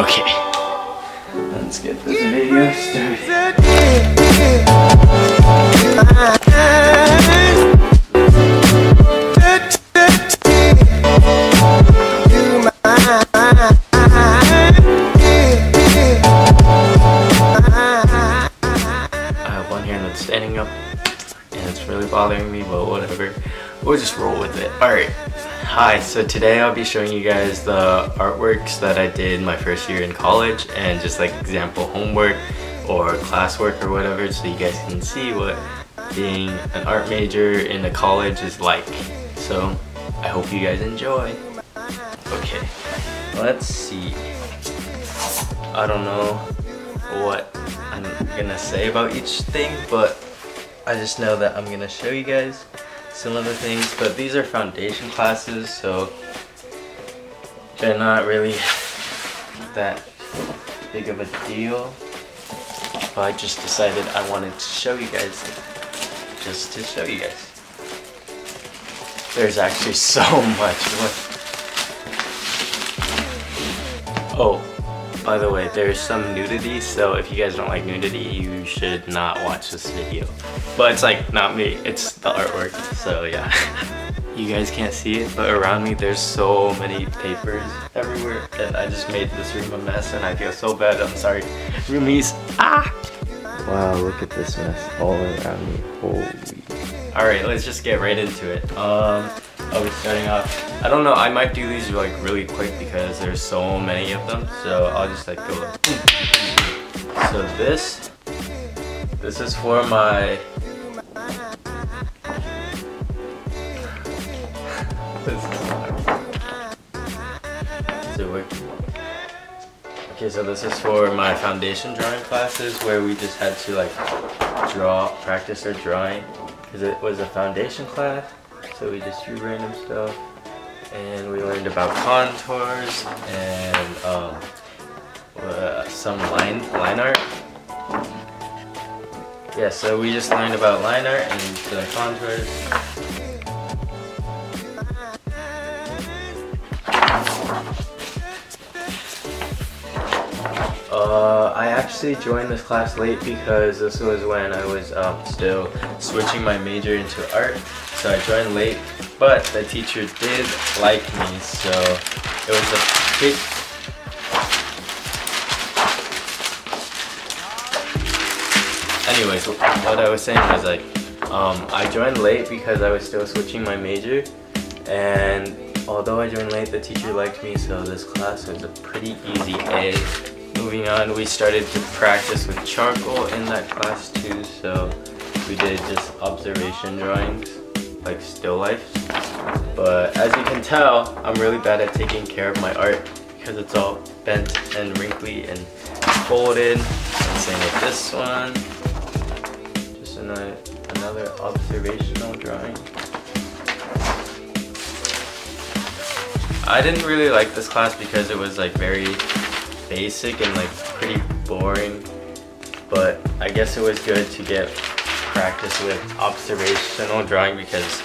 Okay, let's get this video started. I have one hand that's standing up and it's really bothering me, but whatever. We'll just roll with it. Alright. Hi, so today I'll be showing you guys the artworks that I did my first year in college and just like example homework or classwork or whatever, so you guys can see what being an art major in a college is like. So I hope you guys enjoy. Okay, let's see. I don't know what I'm gonna say about each thing, but I just know that I'm gonna show you guys some other things. But these are foundation classes, so they're not really that big of a deal, but I just decided I wanted to show you guys, just to show you guys. There's actually so much. Oh, by the way, there's some nudity, so if you guys don't like nudity, you should not watch this video. But it's like not me, it's the artwork, so yeah. You guys can't see it, but around me there's so many papers everywhere, and I just made this room a mess and I feel so bad. I'm sorry, roomies. Ah! Wow, look at this mess all around me. Holy. Alright, let's just get right into it. I'll be starting off. I don't know, I might do these like really quick because there's so many of them, so I'll just like go like, so this is for my okay, so this is for my foundation drawing classes where we just had to like practice our drawing because it was a foundation class. So we just drew random stuff, and we learned about contours and some line art. Yeah, so we just learned about line art and the contours. I actually joined this class late because this was when I was still switching my major into art. So I joined late, but the teacher did like me, so it was a big... Anyways, what I was saying was like, I joined late because I was still switching my major, and although I joined late, the teacher liked me, so this class was a pretty easy A. Moving on, we started to practice with charcoal in that class too, so we did just observation drawings, like still lifes. But as you can tell, I'm really bad at taking care of my art because it's all bent and wrinkly and folded. And same with this one. Just another observational drawing. I didn't really like this class because it was like very basic and like pretty boring, but I guess it was good to get practice with observational drawing because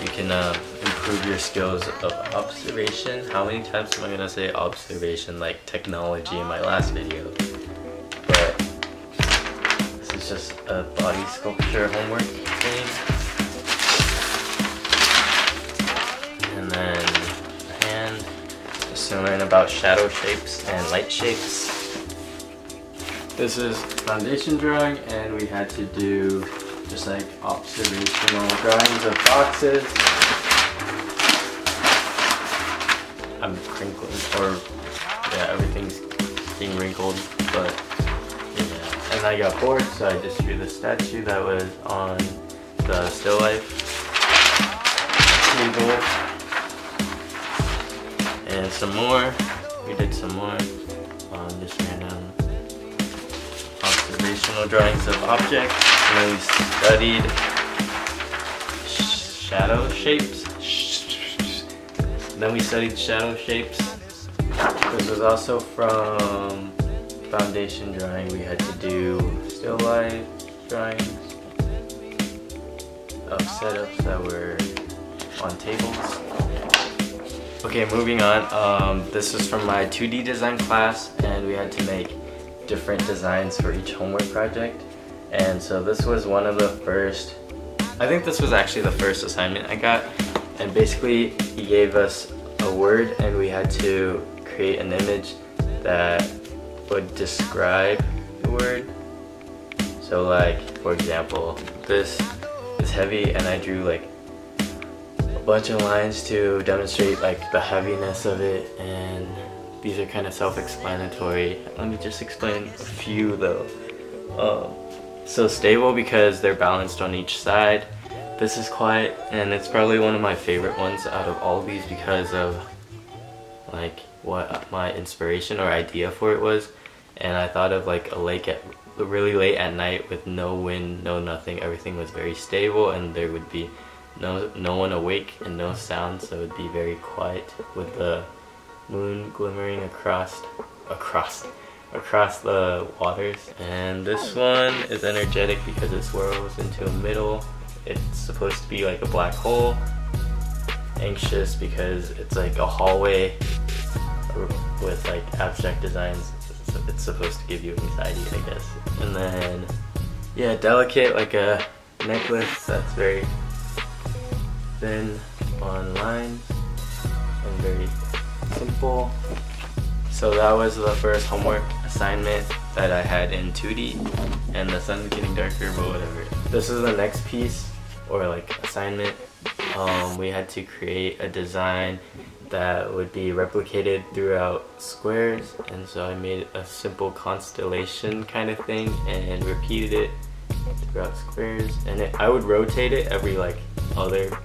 you can improve your skills of observation. How many times am I gonna say observation like technology in my last video? But this is just a body sculpture homework thing. And then hand, just to learn about shadow shapes and light shapes. This is foundation drawing, and we had to do just like observational drawings of boxes. I'm crinkled, or yeah, everything's being wrinkled, but yeah. And I got bored, so I just drew the statue that was on the still life table. And some more, we did some more just random observational drawings of objects, and then we studied shadow shapes. Then we studied shadow shapes. This was also from foundation drawing. We had to do still life drawings of setups that were on tables. Okay, moving on. This is from my 2D design class, and we had to make different designs for each homework project. And so this was one of the first, I think this was actually the first assignment I got. And basically he gave us a word and we had to create an image that would describe the word. So like, for example, this is heavy and I drew like a bunch of lines to demonstrate like the heaviness of it, and these are kind of self-explanatory. Let me just explain a few though. So stable because they're balanced on each side. This is quiet, and it's probably one of my favorite ones out of all of these because of like what my inspiration or idea for it was. And I thought of like a lake at really late at night with no wind, no nothing. Everything was very stable and there would be no one awake and no sound, so it would be very quiet with the moon glimmering across the waters. And this one is energetic because it swirls into a middle. It's supposed to be like a black hole. Anxious because it's like a hallway with like abstract designs. So it's supposed to give you anxiety, I guess. And then, yeah, delicate, like a necklace that's very thin on lines and very simple. So that was the first homework assignment that I had in 2D, and the sun's getting darker, but whatever. This is the next piece, or like assignment. We had to create a design that would be replicated throughout squares, and so I made a simple constellation kind of thing and repeated it throughout squares, and I would rotate it every like other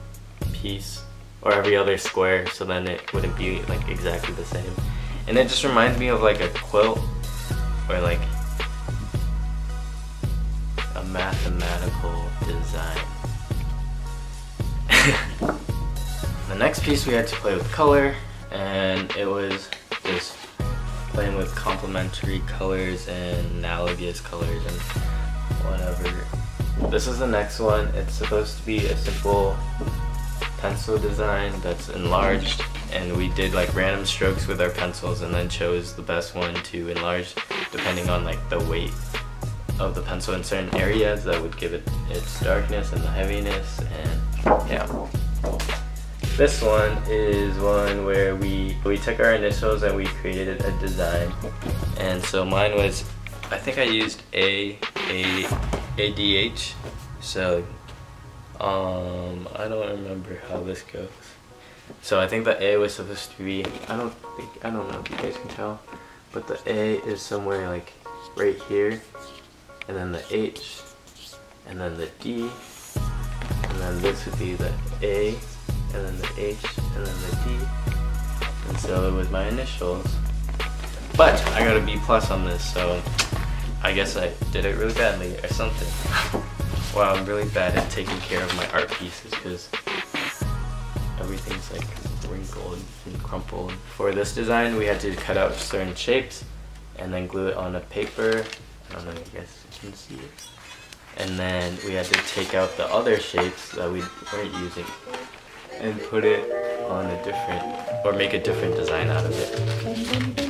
piece or every other square, so then it wouldn't be like exactly the same. And it just reminds me of like a quilt or like a mathematical design. The next piece we had to play with color, and it was just playing with complementary colors and analogous colors and whatever. This is the next one. It's supposed to be a simple pencil design that's enlarged, and we did like random strokes with our pencils and then chose the best one to enlarge depending on like the weight of the pencil in certain areas that would give it its darkness and the heaviness. And yeah, this one is one where we took our initials and we created a design. And so mine was, I think I used ADH. So I don't remember how this goes. So I think the A was supposed to be, I don't know if you guys can tell, but the A is somewhere like right here, and then the H, and then the D, and then this would be the A, and then the H, and then the D. And so it was my initials. But I got a B+ on this, so I guess I did it really badly or something. Wow, I'm really bad at taking care of my art pieces because everything's like wrinkled and crumpled. For this design, we had to cut out certain shapes and then glue it on a paper. I don't know if you guys can see it. And then we had to take out the other shapes that we weren't using and put it on a different, or make a different design out of it.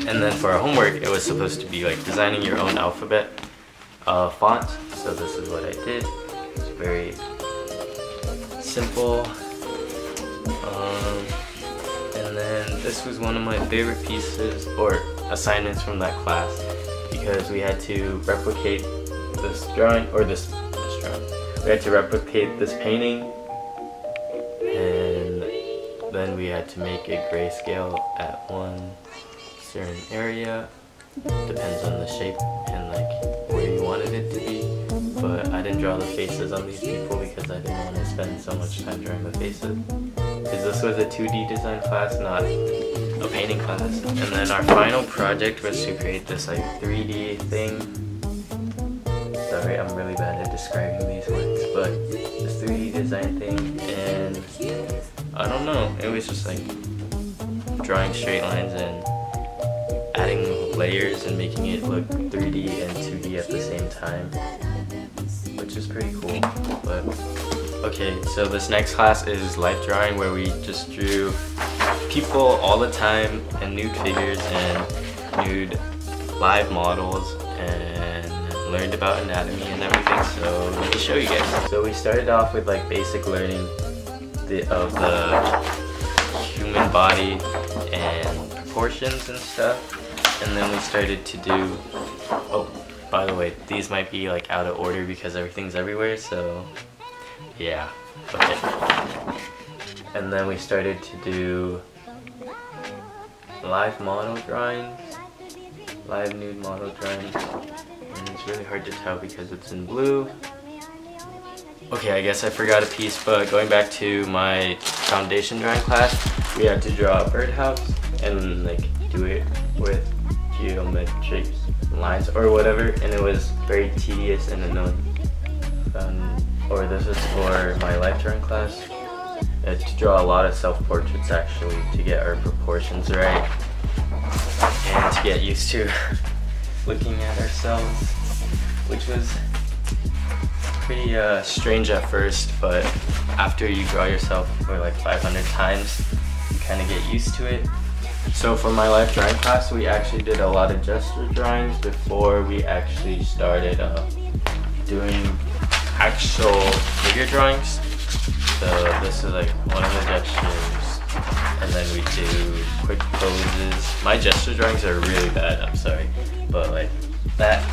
And then for our homework, it was supposed to be like designing your own alphabet font. So this is what I did. It's very simple. And then this was one of my favorite pieces or assignments from that class, because we had to replicate this drawing, or this drawing. We had to replicate this painting, and then we had to make a grayscale at one certain area. Depends on the shape and like where you wanted it to be. But I didn't draw the faces on these people because I didn't want to spend so much time drawing the faces. Because this was a 2D design class, not a painting class. And then our final project was to create this like 3D thing. Sorry, I'm really bad at describing these words, but this 3D design thing, and I don't know, it was just like drawing straight lines and adding layers and making it look 3D and 2D at the same time, which is pretty cool. But okay, so this next class is life drawing, where we just drew people all the time, and nude figures and nude live models, and learned about anatomy and everything, so let me show you guys. So we started off with like basic learning of the human body and proportions and stuff, and then we started to do, oh, by the way, these might be like out of order because everything's everywhere, so yeah, okay. And then we started to do live model drawings, live nude model drawings, and it's really hard to tell because it's in blue. Okay, I guess I forgot a piece, but going back to my foundation drawing class, we had to draw a birdhouse and like do it with geometric lines or whatever, and it was very tedious and annoying. Or this is for my life drawing class. I had to draw a lot of self-portraits actually to get our proportions right and to get used to looking at ourselves, which was pretty strange at first, but after you draw yourself for like 500 times, you kind of get used to it. So for my life drawing class, we actually did a lot of gesture drawings before we actually started doing actual figure drawings. So this is like one of the gestures, and then we do quick poses. My gesture drawings are really bad, I'm sorry, but like that.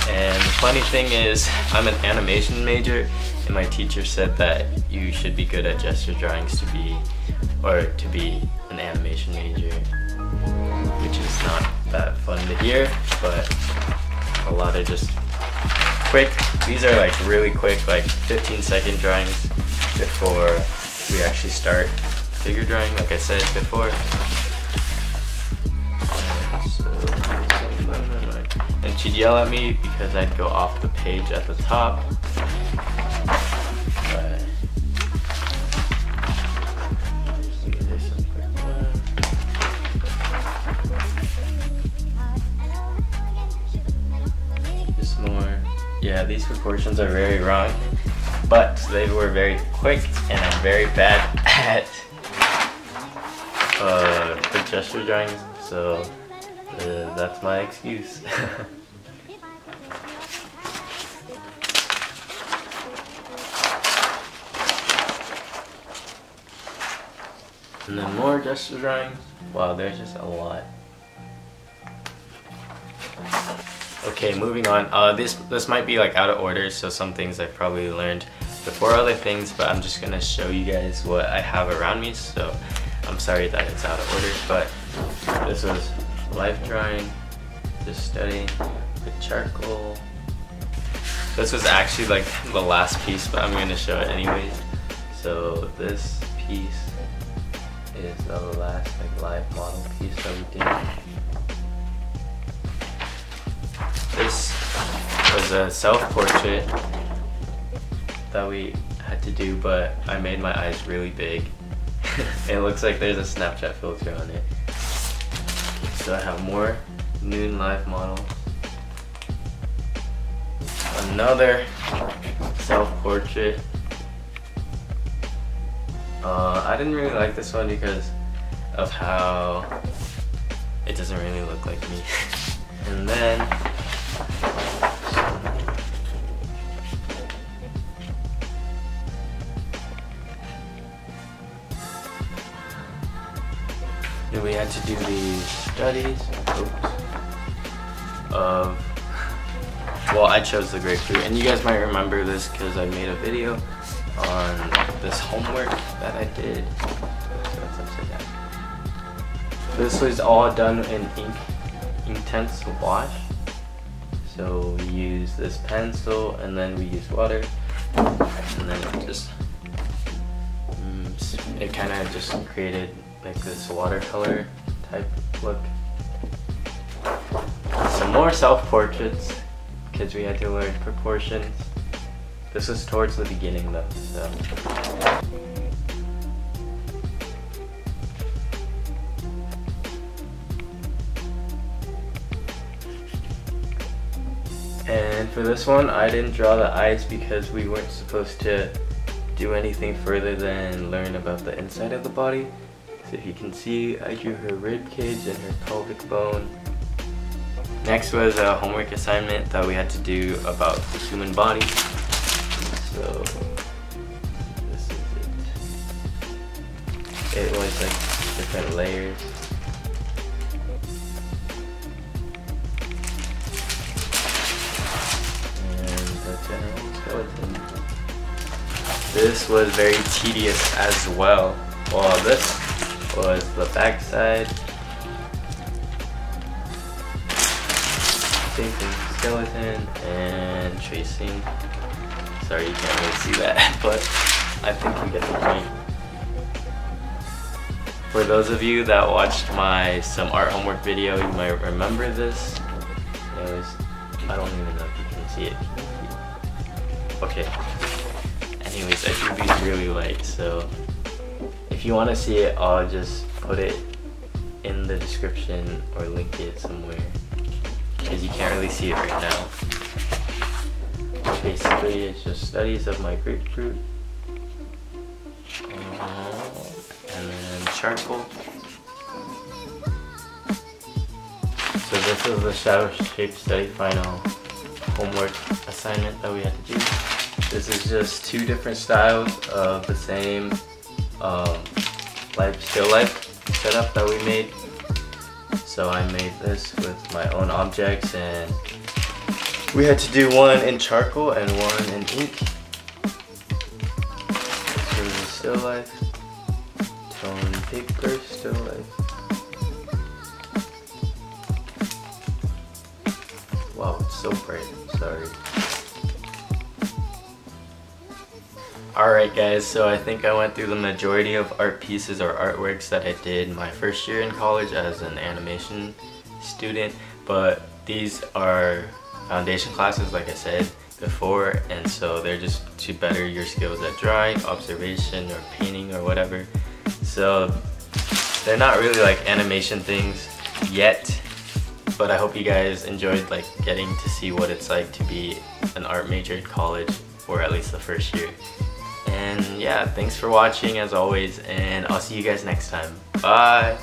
And the funny thing is, I'm an animation major, and my teacher said that you should be good at gesture drawings to be an animation major, which is not that fun to hear, but a lot of just quick, these are like really quick, like 15-second drawings before we actually start figure drawing, like I said before. And she'd yell at me because I'd go off the page at the top. Just more. Yeah, these proportions are very wrong, but they were very quick, and I'm very bad at the gesture drawings, so that's my excuse. And then more gesture drawings. Wow, there's just a lot. Okay, moving on. This might be like out of order, so some things I probably learned before other things, but I'm just gonna show you guys what I have around me, so I'm sorry that it's out of order, but this was life drawing, just studying with charcoal. This was actually like the last piece, but I'm gonna show it anyways. So this piece is the last like live model piece that we did. This was a self-portrait that we had to do, but I made my eyes really big. It looks like there's a Snapchat filter on it. So I have more nude live models. Another self-portrait. I didn't really like this one because of how it doesn't really look like me. And then we had to do these studies of, well, I chose the grapefruit, and you guys might remember this because I made a video on this homework that I did. So that's upside down. This was all done in intense wash. So we use this pencil, and then we use water, and then it kind of just created like this watercolor type look. Some more self-portraits because we had to learn proportions. This was towards the beginning though, so. And for this one, I didn't draw the eyes because we weren't supposed to do anything further than learn about the inside of the body. So if you can see, I drew her rib cage and her pelvic bone. Next was a homework assignment that we had to do about the human body. So this is it. It was like different layers. And the general skeleton. This was very tedious as well. Well, this was the back side. Shaping skeleton and tracing. Sorry you can't really see that, but I think you get the point. For those of you that watched my some art homework video, you might remember this. Anyways, I don't even know if you can see it. Okay. Anyways, I drew these really light, so if you want to see it, I'll just put it in the description or link it somewhere, because you can't really see it right now. Basically, it's just studies of my grapefruit, and then charcoal. So this is the shadow shape study final homework assignment that we had to do. This is just two different styles of the same still life setup that we made. So I made this with my own objects, and we had to do one in charcoal and one in ink. This was a still life, tone paper still life. Wow, it's so bright, sorry. Alright guys, so I think I went through the majority of art pieces or artworks that I did my first year in college as an animation student, but these are foundation classes like I said before, and so they're just to better your skills at drawing, observation, or painting or whatever. So they're not really like animation things yet, but I hope you guys enjoyed like getting to see what it's like to be an art major in college, or at least the first year. And yeah, thanks for watching as always, and I'll see you guys next time. Bye!